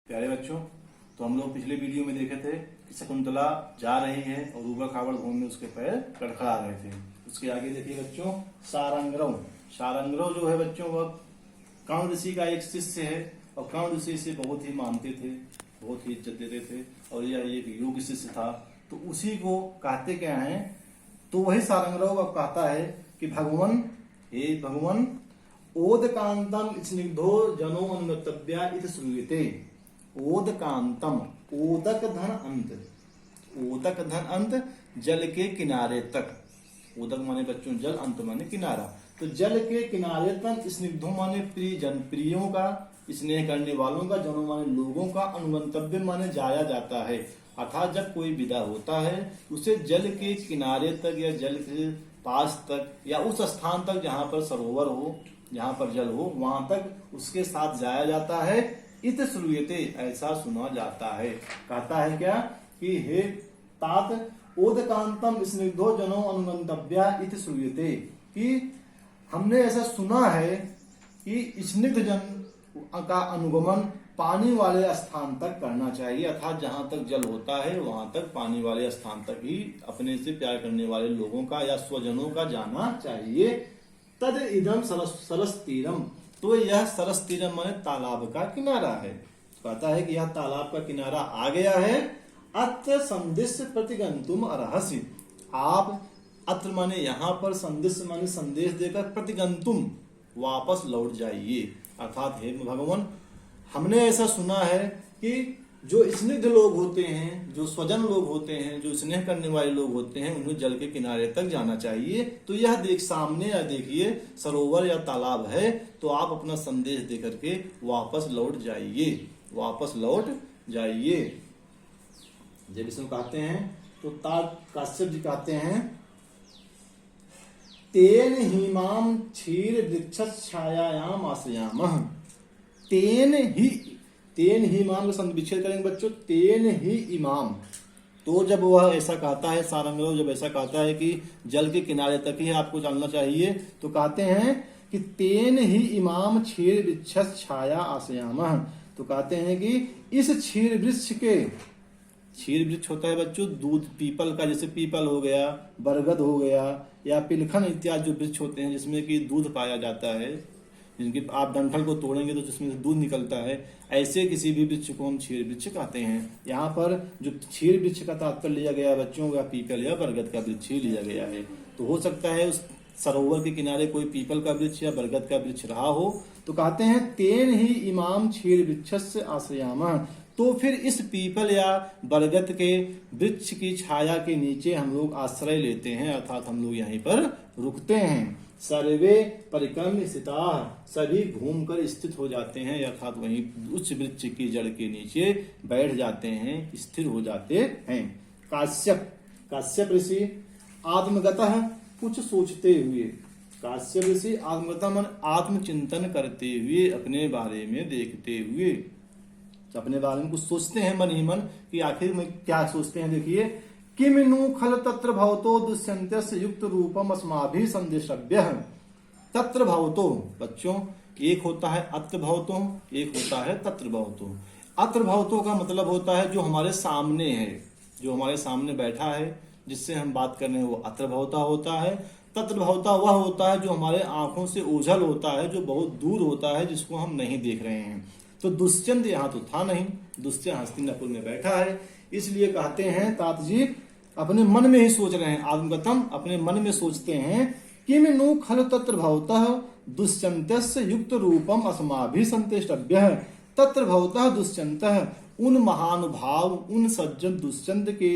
प्यारे बच्चों, तो हम लोग पिछले वीडियो में देखे थे कि शकुंतला जा रही है और ऊबड़ खाबड़ भूमि में उसके पैर कड़खड़ा रहे थे। उसके आगे देखिए बच्चों, सारंगरव। सारंगरव जो है बच्चों, वह कर्ण ऋषि का एक शिष्य है और कर्ण ऋषि से बहुत ही मानते थे, बहुत ही इज्जत देते थे और यह एक योग्य शिष्य था। तो उसी को कहते क्या है, तो वही सारंगरव अब कहता है कि भगवान, हे भगवान, ओदकांतम स्निग्धो जनो अनुगतव्या इति श्रूयते। ओदकांतम, ओदक धन अंत, ओदक धन अंत, जल के किनारे तक। ओदक माने बच्चों जल, अंत माने किनारा। तो जल के किनारे तक, स्निग्धों माने प्रिय जन, प्रियों का, स्नेह करने वालों का, जनों माने लोगों का, अनुगंतव्य माने जाया जाता है। अर्थात जब कोई विदा होता है उसे जल के किनारे तक या जल के पास तक या उस स्थान तक जहां पर सरोवर हो, जहां पर जल हो, वहां तक उसके साथ जाया जाता है। इत श्रूयते, ऐसा सुना जाता है। कहता है क्या कि हे तात ओदकांतम स्निग्धो जनो अनुगंतव्या इत श्रूयते, कि हमने ऐसा सुना है कि स्निग्ध जन का अनुगमन पानी वाले स्थान तक करना चाहिए। अर्थात जहां तक जल होता है वहां तक, पानी वाले स्थान तक ही अपने से प्यार करने वाले लोगों का या स्वजनों का जाना चाहिए। तद इदम सरस तीरम, तो यह सरस तीरम माने तालाब का किनारा है। कहता है कि यह तालाब का किनारा आ गया है। अत्र संदिश प्रतिगंतुम अर्हसि, आप, अत्र माने यहाँ पर, संदिश माने संदेश देकर, प्रतिगंतुम वापस लौट जाइए। अर्थात हे भगवान, हमने ऐसा सुना है कि जो स्निग्ध लोग होते हैं, जो स्वजन लोग होते हैं, जो स्नेह करने वाले लोग होते हैं, उन्हें जल के किनारे तक जाना चाहिए। तो यह देख, सामने या देखिए सरोवर या तालाब है, तो आप अपना संदेश दे करके वापस लौट जाइए, वापस लौट जाइए। जब इसमें कहते हैं तो काश्यप जी कहते हैं, तेन हिमाम क्षीर वृक्ष छायायाम आश्रयामः। तेन ही इमाम का संग विच्छेद करेंगे बच्चों, तेन ही इमाम। तो जब वह ऐसा कहता है, सारंगरव जब ऐसा कहता है कि जल के किनारे तक ही आपको चलना चाहिए, तो कहते हैं कि तेन ही इमाम क्षीर वृक्ष छाया आश्रयामः। तो कहते हैं कि इस क्षीर वृक्ष के, क्षीर वृक्ष होता है बच्चों दूध, पीपल का, जैसे पीपल हो गया, बरगद हो गया, या पिलखन इत्यादि जो वृक्ष होते हैं जिसमें कि दूध पाया जाता है, जिनकी आप डंठल को तोड़ेंगे तो जिसमें से दूध निकलता है, ऐसे किसी भी वृक्ष को हम क्षीर वृक्ष कहते हैं। यहाँ पर जो क्षीर वृक्ष का तात्पर्य लिया गया बच्चों, या पीपल या बरगद का वृक्ष ही लिया गया है। तो हो सकता है उस सरोवर के किनारे कोई पीपल का वृक्ष या बरगद का वृक्ष रहा हो। तो कहते हैं तेन ही इमाम क्षीर वृक्षस्य आश्रयामः। तो फिर इस पीपल या बरगद के वृक्ष की छाया के नीचे हम लोग आश्रय लेते हैं, अर्थात हम लोग यहीं पर रुकते हैं। सर्वे परिक्रम्य स्थिता, सभी घूमकर स्थित हो जाते हैं, अर्थात वहीं उच्च वृक्ष की जड़ के नीचे बैठ जाते हैं, स्थिर हो जाते हैं। काश्यप ऋषि आत्मगतः, कुछ सोचते हुए, काश्यप ऋषि आत्मगतः मन आत्मचिंतन करते हुए, अपने बारे में देखते हुए, अपने बारे में कुछ सोचते हैं मन ही मन, कि आखिर में क्या सोचते हैं। देखिए, किम नु खल तत्र भवतो दुष्यंत्यस्य युक्त रूपम अस्माभि संदेशव्यः। तत्र भवतो बच्चों, एक होता है अत्र भवतो, एक होता है तत्र भवतो। अत्र भवतो का मतलब होता है जो हमारे सामने है, जो हमारे सामने बैठा है, जिससे हम बात कर रहे हैं, वो अत्र भवता होता है। तत्र भवता वह होता है जो हमारे आंखों से ओझल होता है, जो बहुत दूर होता है, जिसको हम नहीं देख रहे हैं। तो दुष्यंत यहाँ तो था नहीं, दुष्यंत हस्तिनापुर में बैठा है, इसलिए कहते हैं तात जी अपने मन में ही सोच रहे हैं, आत्मगतम अपने मन में सोचते हैं, किम नु खल तत्र भवतः दुष्यंतस्य युक्त रूपम अस्माभि संतेष्टव्यः। तत्र भवतः दुष्यंतः, उन महानुभाव, उन सज्जन दुष्यंत के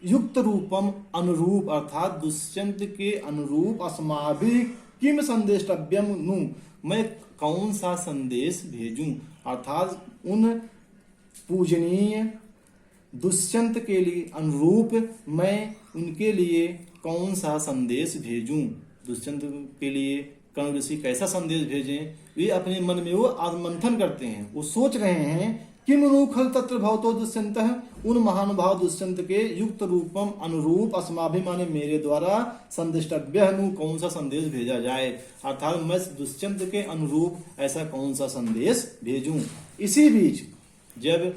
युक्त रूपम, अनुरूप, अर्थात दुष्यंत के अनुरूप, अस्माभि किम संदेष्टव्यम नु, मैं कौन सा संदेश भेजूं, अर्थात उन पूजनीय दुष्यंत के लिए अनुरूप मैं उनके लिए कौन सा संदेश भेजूं। दुष्यंत के लिए कर्ण ऋषि कैसा संदेश भेजें, वे अपने मन में वो आत्ममंथन करते हैं, वो सोच रहे हैं। किम नु खल तत्र भवतो दुष्यंतः, उन महानुभाव दुष्यंत के युक्त रूपम अनुरूप, अस्माभिमाने मेरे द्वारा, संदिष्टव्य नु कौन सा संदेश भेजा जाए, अर्थात मैं दुष्यंत के अनुरूप ऐसा कौन सा संदेश भेजूं। इसी बीच जब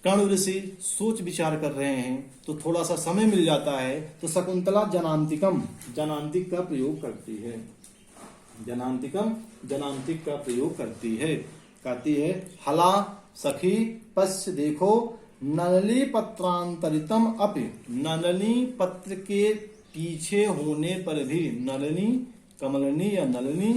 कर्ण ऋषि सोच विचार कर रहे हैं तो थोड़ा सा समय मिल जाता है तो शकुंतला जनांतिक का प्रयोग करती है। जनांतिक का प्रयोग करती है। कहती है हला सखी पश्य देखो नलिनी पत्रांतरितम अपि, नलिनी पत्र के पीछे होने पर भी, नलिनी कमलिनी या नलिनी,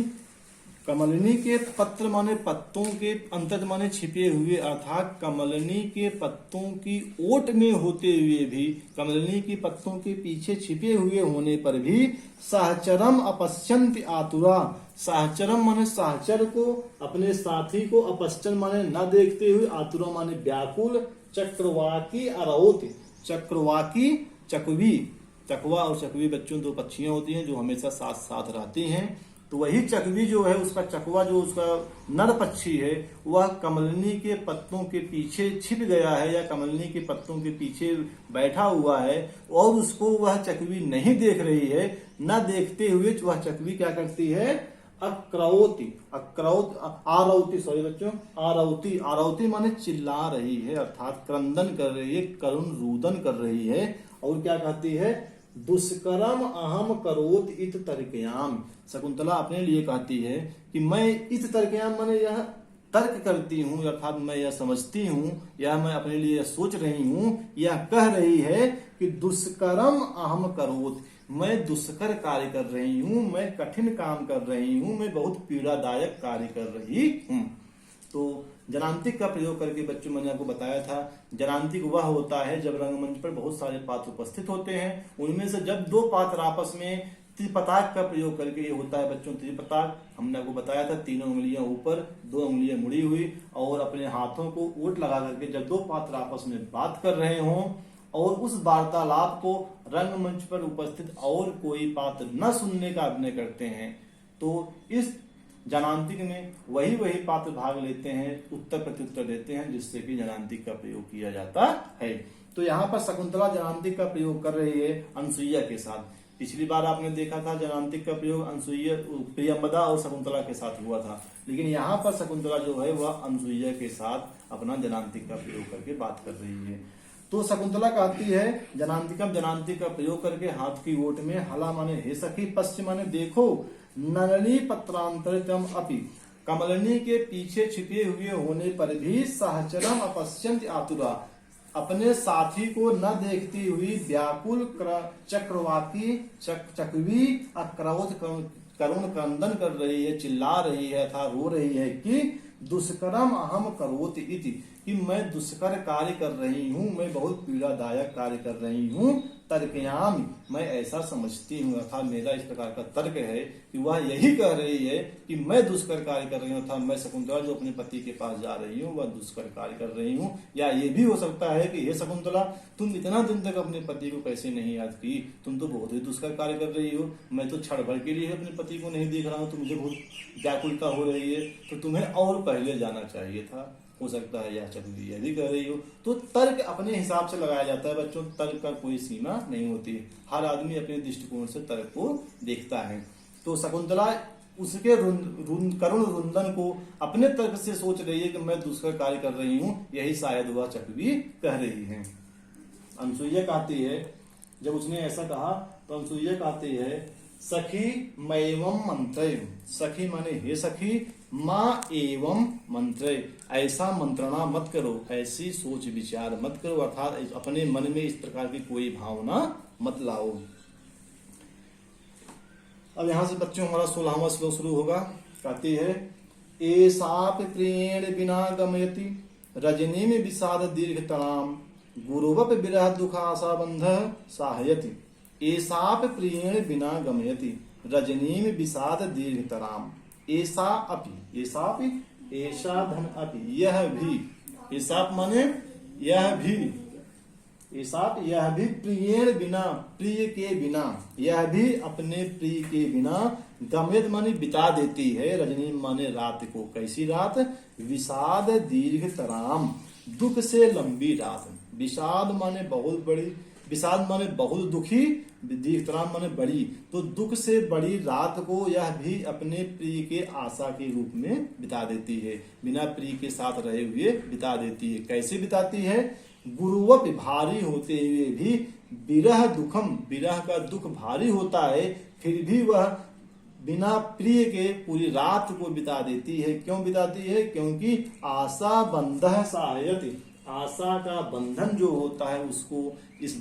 कमलिनी के पत्र माने पत्तों के अंतर माने छिपे हुए, अर्थात कमलिनी के पत्तों की ओट में होते हुए भी, कमलिनी की पत्तों के पीछे छिपे हुए होने पर भी सहचरम अपश्यन्ति आतुरा, सहचरम माने सहचर को, अपने साथी को, अपश्चन माने न देखते हुए, आतुरा माने व्याकुल, चक्रवाकी अरौति, चक्रवाकी चकवी, चकवा और चकवी बच्चों दो पक्षियां होती हैं जो हमेशा साथ साथ रहती हैं। तो वही चकवी जो है उसका चकवा जो उसका नर पक्षी है वह कमलिनी के पत्तों के पीछे छिप गया है या कमलिनी के पत्तों के पीछे बैठा हुआ है और उसको वह चकवी नहीं देख रही है। न देखते हुए वह चकवी क्या करती है, आरौती माने चिल्ला रही है, अर्थात क्रंदन कर रही है, करुण रुदन कर रही है। और क्या कहती है, दुष्कर्म अहम करोत इत तर्कयाम, शकुंतला अपने लिए कहती है कि मैं इत तर्कयाम माने यह तर्क करती हूँ, अर्थात मैं यह समझती हूँ या मैं अपने लिए यह सोच रही हूँ, यह कह रही है कि दुष्कर्म अहम करोत, मैं दुष्कर कार्य कर रही हूँ, मैं कठिन काम कर रही हूँ, मैं बहुत पीड़ादायक कार्य कर रही हूँ। तो जनांतिक का प्रयोग करके बच्चों मैंने आपको बताया था, जनांतिक वह होता है जब रंगमंच पर बहुत सारे पात्र उपस्थित होते हैं, उनमें से जब दो पात्र आपस में त्रिपताक का प्रयोग करके, ये होता है बच्चों त्रिपताक, हमने आपको बताया था, तीनों उंगलियां ऊपर, दो उंगलियां मुड़ी हुई और अपने हाथों को ओट लगा करके जब दो पात्र आपस में बात कर रहे हों और उस वार्तालाप को रंगमंच पर उपस्थित और कोई पात्र न सुनने का अभिनय करते हैं, तो इस जनांतिक में वही पात्र भाग लेते हैं, उत्तर प्रत्युत्तर देते हैं, जिससे कि जनांतिक का प्रयोग किया जाता है। तो यहाँ पर शकुंतला जनांतिक का प्रयोग कर रही है अनसुईया के साथ। पिछली बार आपने देखा था जनांतिक का प्रयोग अनसुईया, प्रियंवदा और शकुंतला के साथ हुआ था, लेकिन यहाँ पर शकुंतला जो है वह अनसुईया के साथ अपना जनांतिक का प्रयोग करके बात कर रही है। तो शकुंतला कहती है जनांतिक का प्रयोग करके हाथ की ओट में हला माने हे सखी, पश्चिम माने देखो, नलिनी पत्रांतरितम अपि, कमलिनी के पीछे छिपे हुए होने पर भी सहचरम अपश्यन्ति आतुरा, अपने साथी को न देखती हुई व्याकुल चक्रवाकी चकवी अक्रोध करुण क्रंदन कर रही है, चिल्ला रही है अथवा रो रही है कि दुष्कर्म अहम करोति इति, कि मैं दुष्कर कार्य कर रही हूँ, मैं बहुत पीड़ादायक कार्य कर रही हूँ, तर्कयाम मैं ऐसा समझती हूँ, अर्थात मेरा इस प्रकार का तर्क है कि वह यही कह रही है कि मैं दुष्कर कार्य कर रही हूँ, अर्थात मैं शकुंतला जो अपने पति के पास जा रही हूँ वह दुष्कर कार्य कर रही हूँ। या ये भी हो सकता है कि हे शकुंतला, तुम इतना दिन तक अपने पति को कैसे नहीं याद की, तुम तो बहुत ही दुष्कर कार्य कर रही हो, मैं तो क्षण भर के लिए अपने पति को नहीं देख रहा हूँ, तो मुझे बहुत व्याकुलता हो रही है, तो तुम्हें और पहले जाना चाहिए था। हो सकता है यह चकवी यह भी कह रही हो। तो तर्क अपने हिसाब से लगाया जाता है बच्चों, तर्क का कोई सीमा नहीं होती, हर आदमी अपने दृष्टिकोण से तर्क को देखता है। तो शकुंतला उसके करुण रुंदन को अपने तर्क से सोच रही है कि मैं दुष्कर कार्य कर रही हूँ, यही शायद वह चकवी कह रही है। अनसुईया कहती है, जब उसने ऐसा कहा तो अनसुईया कहती है सखी मैवम मंत्र, सखी माने हे सखी, माँ एवं मंत्र, ऐसा मंत्रणा मत करो, ऐसी सोच विचार मत करो, अर्थात अपने मन में इस प्रकार की कोई भावना मत लाओ। अब यहां से बच्चों हमारा 16वां श्लोक शुरू होगा। कहती है एसाप प्रियेण बिना गमयति रजनीम विषाद दीर्घतराम गुरुवप विरह दुखासा बंध साहयति, एसाप प्रियेण बिना गमयति रजनीम विषाद दीर्घतराम, ऐसा अपि, ऐसापि ऐसा धन अपि, यह भी, ऐसाप माने यह भी, ऐसाप यह भी प्रियेण बिना, प्रिय के बिना, यह भी अपने प्रिय के बिना, गमयत माने बिता देती है, रजनी माने रात को, कैसी रात, विषाद दीर्घतराम, दुख से लंबी रात, विषाद माने बहुत बड़ी, विषाद माने बहुत दुखी, दीर्घतराम माने बड़ी। तो दुख से बड़ी रात को यह भी अपने प्रिय के आशा के रूप में बिता देती है, बिना प्रिय के साथ रहे हुए बिता देती है। कैसे बिताती है? गुरुवत भारी होते हुए भी विरह दुखम, विरह का दुख भारी होता है, फिर भी वह बिना प्रिय के पूरी रात को बिता देती है। क्यों बिताती है? क्योंकि आशा बंधः सहायति, आशा का बंधन जो होता है उसको इस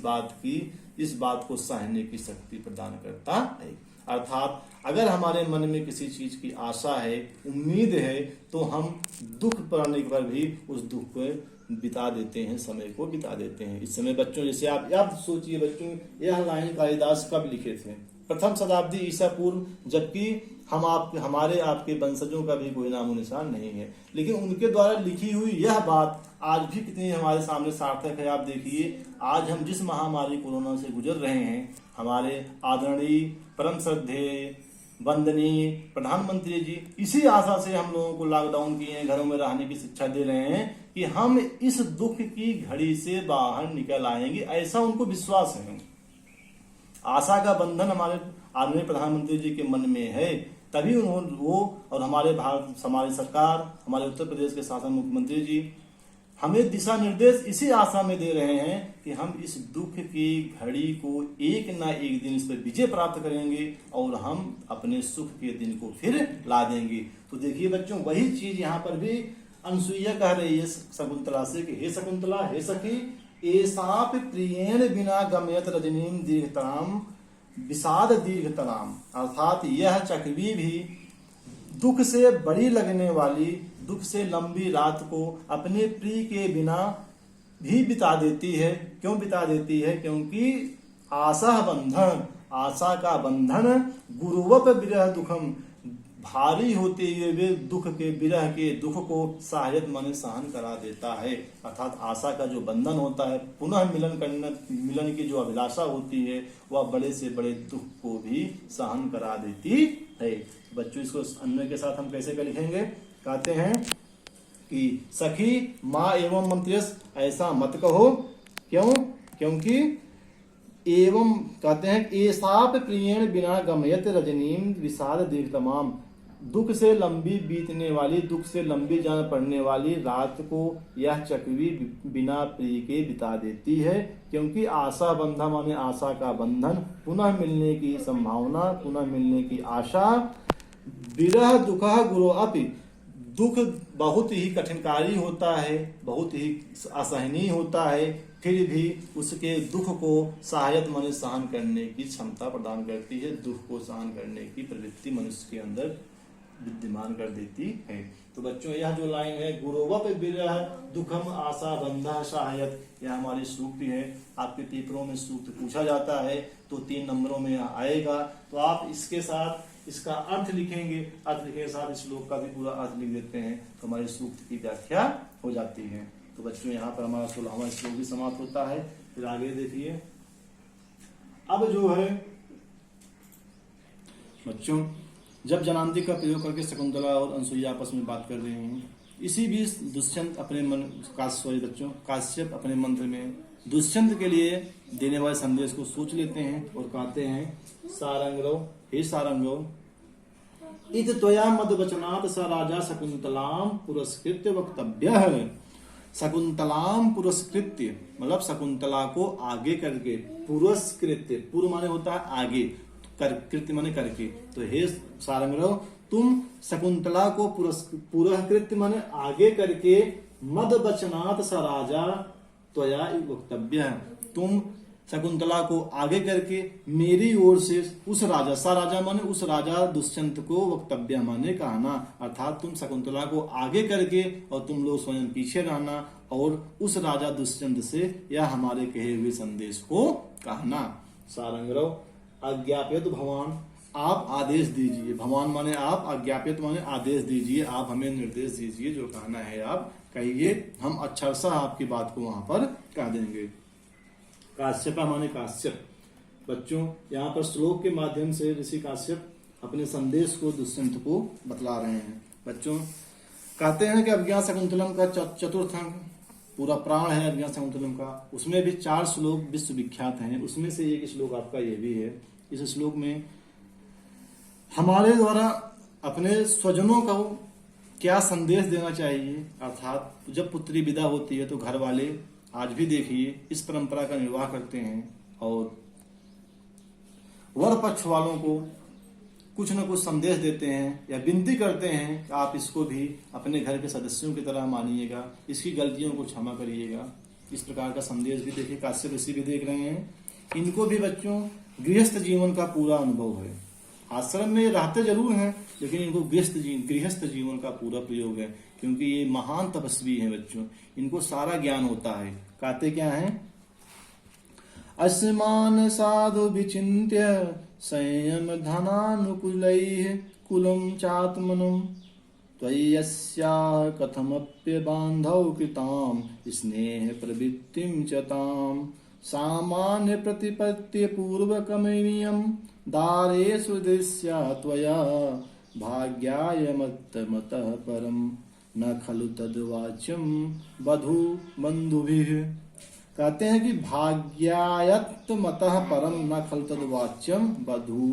बात को सहने की शक्ति प्रदान करता है। अर्थात अगर हमारे मन में किसी चीज की आशा है, उम्मीद है, तो हम दुख पड़ने पर भी उस दुख को बिता देते हैं, समय को बिता देते हैं। इस समय बच्चों, जैसे आप सोचिए बच्चों, यह लाइन कालिदास कब लिखे थे? प्रथम शताब्दी ईसा पूर्व, जबकि हमारे आपके वंशजों का भी कोई नामो निशान नहीं है, लेकिन उनके द्वारा लिखी हुई यह बात आज भी कितनी हमारे सामने सार्थक है। आप देखिए, आज हम जिस महामारी कोरोना से गुजर रहे हैं, हमारे आदरणीय परम श्रद्धेय वंदनीय प्रधानमंत्री जी इसी आशा से हम लोगों को लॉकडाउन किए, घरों में रहने की शिक्षा दे रहे हैं कि हम इस दुख की घड़ी से बाहर निकल आएंगे, ऐसा उनको विश्वास है। आशा का बंधन हमारे आदरणीय प्रधानमंत्री जी के मन में है, तभी उन्होंने वो और हमारे हमारी सरकार, हमारे उत्तर प्रदेश के शासन मुख्यमंत्री जी हमें दिशा निर्देश इसी आशा में दे रहे हैं कि हम इस दुख की घड़ी को एक ना एक दिन इस पर विजय प्राप्त करेंगे और हम अपने सुख के दिन को फिर ला देंगे। तो देखिए बच्चों, वही चीज यहाँ पर भी अनसुईया कह रही है शकुंतला से कि हे शकुंतला, हे सखी, एसाप प्रियेण बिना गमयत रजनीम दीर्घतराम विषाद दीर्घतराम। अर्थात यह चकवी भी दुख से बड़ी लगने वाली, दुख से लंबी रात को अपने प्रिय के बिना भी बिता देती है। क्यों बिता देती है? क्योंकि आशा बंधन, आशा का बंधन गुरुवप विरह दुखम, भारी होते हुए वे दुख के, विरह के दुख को सहायत माने सहन करा देता है। अर्थात आशा का जो बंधन होता है, पुनः मिलन की जो अभिलाषा होती है, वह बड़े से बड़े दुख को भी सहन करा देती है। बच्चों, इसको अन्वय के साथ हम कैसे लिखेंगे? कहते हैं कि सखी माँ एवं मंत्रियस, ऐसा मत कहो। क्यों? क्योंकि एवं कहते हैं एसाप प्रियेण बिना गमयत रजनीम विषाद दीर्घतमाम, दुख से लंबी बीतने वाली, दुख से लंबी जान पड़ने वाली रात को यह चकवी बिना प्रिय के बिता देती है। क्योंकि आशा बंधा माने आशा का बंधन, पुनः मिलने की संभावना, पुनः मिलने की आशा, विरह दुखः गुरो अपि, दुख बहुत ही कठिनकारी होता है, बहुत ही असहनीय होता है, फिर भी उसके दुख को सहायत माने सहन करने की क्षमता प्रदान करती है। दुख को सहन करने की प्रवृत्ति मनुष्य के अंदर विद्यमान कर देती है। तो बच्चों, यह जो लाइन है गुरुवप विरह दुखम आशा बंधा सहायत, यह हमारी सूक्ति है। आपके पेपरों में सूक्त पूछा जाता है तो 3 नंबरों में आएगा। तो आप इसके साथ इसका अर्थ लिखेंगे, अर्थ लिखने के साथ इस श्लोक का भी पूरा अर्थ लिख देते हैं, तो हमारी सूक्त की व्याख्या हो जाती है। तो बच्चों, यहाँ पर हमारा 16वां श्लोक भी समाप्त होता है। फिर आगे देखिए, अब जो है बच्चों, जब जनांती का प्रयोग करके शकुंतला और अनसुईया आपस में बात कर रहे हैं, इसी बीच दुष्यंत अपने मन काश्यप अपने मंत्र में दुष्यंत के लिए देने वाले संदेश को सोच लेते हैं और कहते हैं, सारंगरव, हे सारंगरव, इत त्वया मद वचनात् स राजा शकुंतलाम पुरस्कृत्य वक्तव्यः। शकुंतलाम पुरस्कृत्य मतलब शकुंतला को आगे करके, पुरस्कृत्य, पूर्व माने होता है आगे, कृत्य माने करके। तो हे सारंगरव, तुम शकुंतला को पुरस्कृत्य माने आगे करके, मद वचनात् स राजा त्वया वक्तव्यः, तुम शकुंतला को आगे करके मेरी ओर से उस राजा, सा राजा माने उस राजा दुष्यंत को वक्तव्य माने कहना। अर्थात तुम शकुंतला को आगे करके और तुम लोग स्वयं पीछे रहना और उस राजा दुष्यंत से यह हमारे कहे हुए संदेश को कहना। सारंगरव, अज्ञापित भगवान, आप आदेश दीजिए। भगवान माने आप, अज्ञापित माने आदेश दीजिए, आप हमें निर्देश दीजिए, जो कहना है आप कहिए, हम अच्छा सा आपकी बात को वहां पर कह देंगे। काश्यपा माने काश्यप। बच्चों, यहाँ पर श्लोक के माध्यम से ऋषि काश्यप अपने संदेश को दुष्यंत को बतला रहे हैं। बच्चों, कहते हैं कि अज्ञात शकुंतलम का चतुर्थ अंक पूरा प्राण है अभिज्ञान शाकुंतलम का। उसमें भी 4 श्लोक विश्व विख्यात हैं। उसमें से एक श्लोक आपका ये भी है। इस श्लोक में हमारे द्वारा अपने स्वजनों को क्या संदेश देना चाहिए, अर्थात जब पुत्री विदा होती है तो घर वाले आज भी देखिए इस परंपरा का निर्वाह करते हैं और वर पक्ष वालों को कुछ न कुछ संदेश देते हैं या विनती करते हैं कि आप इसको भी अपने घर के सदस्यों की तरह मानिएगा, इसकी गलतियों को क्षमा करिएगा। इस प्रकार का संदेश भी देखिए काश्यप ऋषि भी देख रहे हैं। इनको भी बच्चों गृहस्थ जीवन का पूरा अनुभव है। आश्रम में रहते जरूर हैं लेकिन इनको गृहस्थ जीवन का पूरा प्रयोग है, क्योंकि ये महान तपस्वी हैं बच्चों। इनको सारा ज्ञान होता है। कहते क्या है, अस्मान साधु विचिन्त्य संयम धनानुकूलैः कुलं चात्मनं त्वय्यस्याः कथमप्य बान्धौ कृतां स्नेह प्रवृत्तिं च तां सामान्य प्रतिपत्ति पूर्वकमनियम दारेषु दृश्या त्वया भाग्याय मतः परम न खलु तद्वाच्यम वधू बंधुभिः। कहते हैं कि भाग्यायत मतः परम न खलु तद्वाच्यम वधू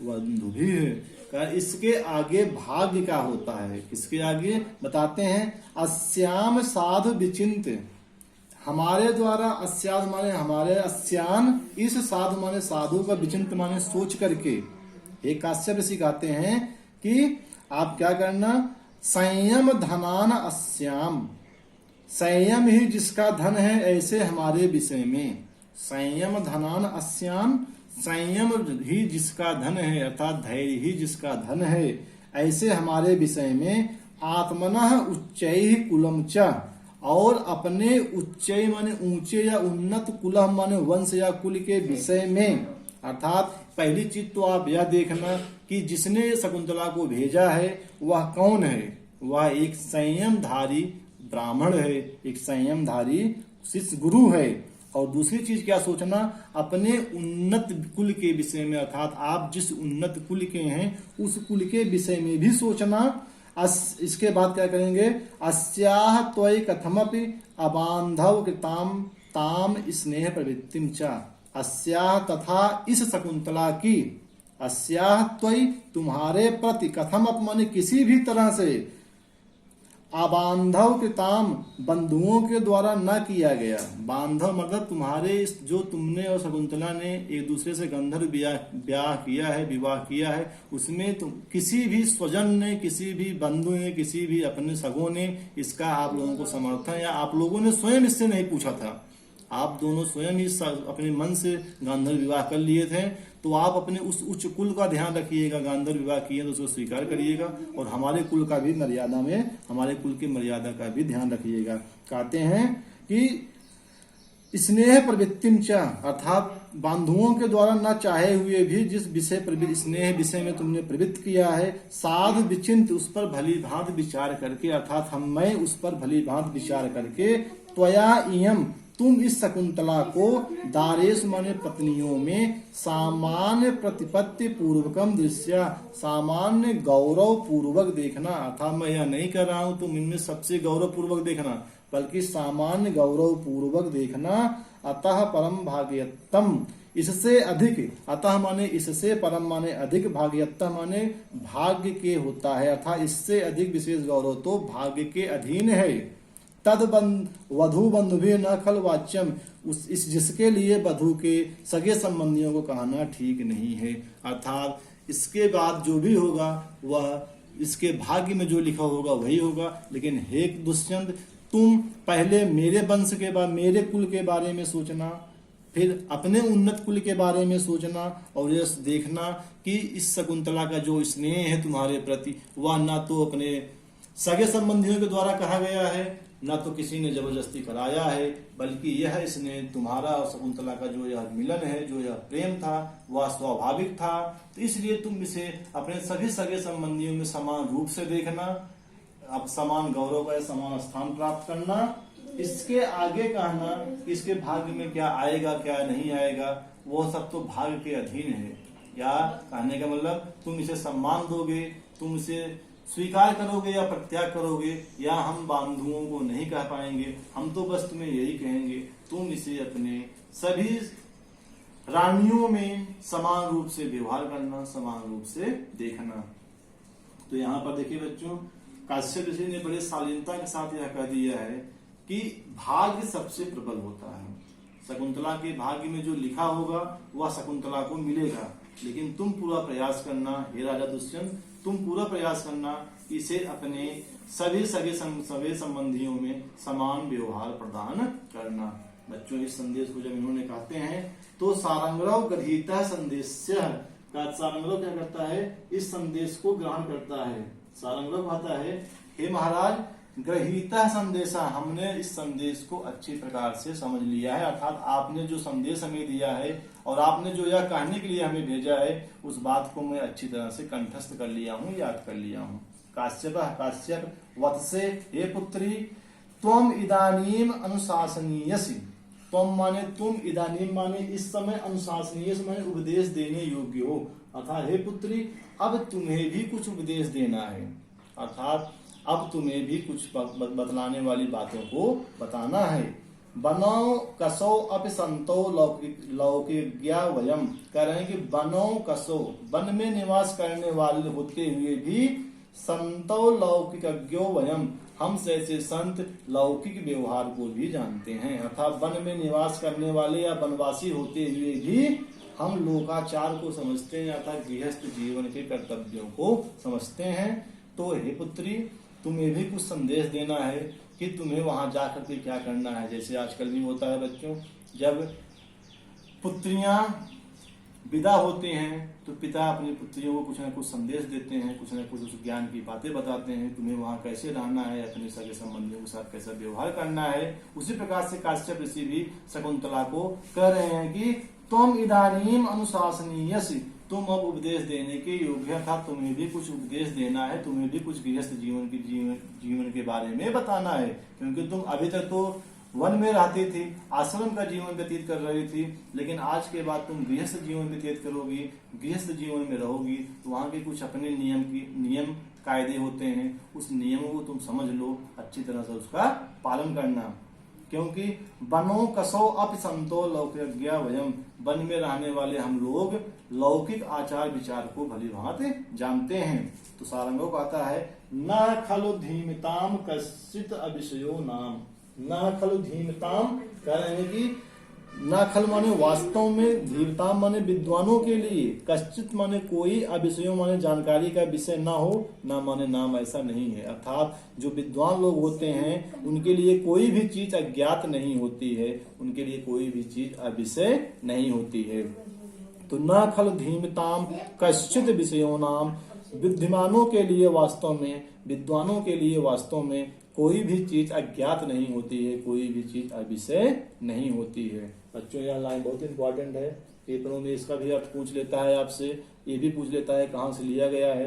बंधुभिः। इसके आगे भाग्य का होता है। इसके आगे बताते हैं, अस्याम साधु विचिन्त्य, हमारे द्वारा अस्याद माने हमारे अस्यान, इस साधु माने साधु का विचिंत माने सोच करके। एक काश्यप ऋषि कहते हैं कि आप क्या करना, संयम धनान अस्याम, संयम ही जिसका धन है ऐसे हमारे विषय में। संयम धनान अस्याम, संयम ही जिसका धन है अर्थात धैर्य ही जिसका धन है ऐसे हमारे विषय में। आत्मनः उच्चैः कुलम च, और अपने उच्चय माने ऊंचे या उन्नत कुल माने वंश या कुल के विषय में। अर्थात पहली चीज तो आप यह देखना कि जिसने शकुंतला को भेजा है वह कौन है। वह एक संयमधारी ब्राह्मण है, एक संयमधारी शिष्य गुरु है। और दूसरी चीज क्या सोचना, अपने उन्नत कुल के विषय में, अर्थात आप जिस उन्नत कुल के हैं उस कुल के विषय में भी सोचना। इसके बाद क्या करेंगे, अस्याह त्वयि कथमपि अबांधव कृताम ताम स्नेह प्रवृत्तिम च। अस्याह तथा इस शकुंतला की, अस्याह त्वयि तुम्हारे प्रति, कथम अपमाने किसी भी तरह से, अबांधव कृताम बंधुओं के द्वारा न किया गया। बांधव मतलब तुम्हारे जो तुमने और शकुंतला ने एक दूसरे से गंधर्व ब्याह किया है, विवाह किया है, उसमें तुम किसी भी स्वजन ने, किसी भी बंधु ने, किसी भी अपने सगों ने इसका आप लोगों को समर्थन या आप लोगों ने स्वयं इससे नहीं पूछा था। आप दोनों स्वयं ही अपने मन से गांधर्व विवाह कर लिए थे। तो आप अपने उस उच्च कुल का ध्यान रखिएगा। गांधर्व विवाह किए तो उसको स्वीकार करिएगा और हमारे कुल का भी मर्यादा में, हमारे कुल की मर्यादा का भी ध्यान रखिएगा। कहते हैं कि स्नेह प्रवृत्तिम च, अर्थात बंधुओं के द्वारा न चाहे हुए भी जिस विषय स्नेह विषय में तुमने प्रवृत्त किया है, साधु विचिंत, उस पर भली भांति विचार करके, अर्थात मैं उस पर भली भांति विचार करके, त्वया इयम, तुम इस शकुंतला को दारेश माने पत्नियों में सामान्य प्रतिपत्ति पूर्वकम दृश्य, सामान्य गौरव पूर्वक देखना। अर्थात मैं यह नहीं कर रहा हूं तुम इनमें सबसे गौरव पूर्वक देखना, बल्कि सामान्य गौरव पूर्वक देखना। अतः परम भाग्यतम, इससे अधिक, अतः माने इससे, परम माने अधिक, भाग्यतम माने भाग्य के होता है, अर्थात इससे अधिक विशेष गौरव तो भाग्य के अधीन है। तद वधु बंधु भी न खल वाच्यम, इस जिसके लिए वधु के सगे संबंधियों को कहना ठीक नहीं है। अर्थात इसके बाद जो भी होगा वह इसके भाग्य में जो लिखा होगा वही होगा। लेकिन हे दुष्यंत, तुम पहले मेरे वंश के बाद, मेरे कुल के बारे में सोचना, फिर अपने उन्नत कुल के बारे में सोचना और यह देखना कि इस शकुंतला का जो स्नेह है तुम्हारे प्रति, वह ना तो अपने सगे संबंधियों के द्वारा कहा गया है, न तो किसी ने जबरदस्ती कराया है, बल्कि यह इसने तुम्हारा और शकुंतला का जो यह मिलन है, जो यह प्रेम था, वह स्वाभाविक था। तो इसलिए तुम इसे अपने सभी सगे संबंधियों में समान रूप से देखना, अब समान गौरव का समान स्थान प्राप्त करना। इसके आगे कहना कि इसके भाग्य में क्या आएगा क्या नहीं आएगा, वो सब तो भाग्य के अधीन है। या कहने का मतलब तुम इसे सम्मान दोगे, तुम इसे स्वीकार करोगे या प्रत्याग करोगे, या हम बंधुओं को नहीं कह पाएंगे, हम तो बस तुम्हें यही कहेंगे तुम इसे अपने सभी रानियों में समान रूप से व्यवहार करना, समान रूप से देखना। तो यहाँ पर देखिए बच्चों, काश्यप ऋषि ने बड़े शालीनता के साथ यह कह दिया है कि भाग्य सबसे प्रबल होता है। शकुंतला के भाग्य में जो लिखा होगा वह शकुंतला को मिलेगा, लेकिन तुम पूरा प्रयास करना, हे राजा दुष्यंत, तुम पूरा प्रयास करना इसे अपने सभी सगे संबंधियों में समान व्यवहार प्रदान करना। बच्चों इस संदेश को जब इन्होंने कहते हैं तो सारंगरव गृहीतः संदेश्य का सारंगरव क्या करता है, इस संदेश को ग्रहण करता है। सारंगरव कहता है, हे महाराज, ग्रहीता संदेशा, हमने इस संदेश को अच्छी प्रकार से समझ लिया है, अर्थात आपने जो संदेश हमें दिया है और आपने जो यह कहने के लिए हमें भेजा है उस बात को मैं अच्छी तरह से कंठस्थ कर लिया हूँ, याद कर लिया हूँ। काश्यप वत्से, हे पुत्री, त्वम इदानीम अनुशासनीयसि। त्वम माने तुम, इदानीम माने इस समय, अनुशासनीय माने उपदेश देने योग्य हो, अर्थात हे पुत्री अब तुम्हें भी कुछ उपदेश देना है, अर्थात अब तुम्हें भी कुछ बतलाने वाली बातों को बताना है। बनो कसो अपि संतो लौकिज्ञा वयम, कह रहे हैं कि बनो कसो, वन में निवास करने वाले होते हुए भी संतो लौकिज्ञो वयम, हम जैसे संत लौकिक व्यवहार को भी जानते हैं, अर्थात वन में निवास करने वाले या वनवासी होते हुए भी हम लोकाचार को समझते हैं, अर्थात गृहस्थ जीवन के कर्तव्यों को समझते हैं। तो हे पुत्री, तुम्हें भी कुछ संदेश देना है कि तुम्हें वहां जाकर के क्या करना है। जैसे आजकल भी होता है बच्चों, जब पुत्रियां विदा होते हैं तो पिता अपनी पुत्रियों को कुछ न कुछ संदेश देते हैं, कुछ न कुछ उस ज्ञान की बातें बताते हैं, तुम्हें वहां कैसे रहना है, अपने सगे संबंधियों के साथ कैसा व्यवहार करना है। उसी प्रकार से काश्यप ऋषि भी शकुंतला को कह रहे हैं कि तुम इदानीम अनुशासनीयसि, तुम अब उपदेश देने के योग्य था, तुम्हें भी कुछ उपदेश देना है, तुम्हें भी कुछ गृहस्थ जीवन के बारे में बताना है, क्योंकि तुम अभी तक तो वन में रहती थी, आश्रम का जीवन व्यतीत कर रही थी, लेकिन आज के बाद तुम गृहस्थ जीवन व्यतीत करोगी, गृहस्थ जीवन में रहोगी, तो वहां के कुछ अपने नियम कायदे होते हैं, उस नियमों को तुम समझ लो, अच्छी तरह से उसका पालन करना। क्योंकि बनो कसो अप संतो लौकिज्ञा वयम, वन में रहने वाले हम लोग लौकिक आचार विचार को भली भांति जानते हैं। तो सारंगो कहता है, न खलु धीमताम कश्चित अविषयो नाम, न खलु धीमताम, कह रहे हैं कि न खल माने वास्तव में, धीमताम माने विद्वानों के लिए, कश्चित माने कोई, अविषयों माने जानकारी का विषय ना हो, ना माने नाम, ऐसा नहीं है, अर्थात जो विद्वान लोग होते हैं उनके लिए कोई भी चीज अज्ञात नहीं होती है, उनके लिए कोई भी चीज अविषय नहीं होती है। तो न खल धीमताम कश्चित विषयों नाम, बुद्धिमानों के लिए वास्तव में, विद्वानों के लिए वास्तव में कोई भी चीज अज्ञात नहीं होती है, कोई भी चीज अविषय नहीं होती है। बच्चों यह लाइन बहुत इंपॉर्टेंट है, पेपरों में इसका भी अर्थ पूछ लेता है आपसे, ये भी पूछ लेता है कहाँ से लिया गया है।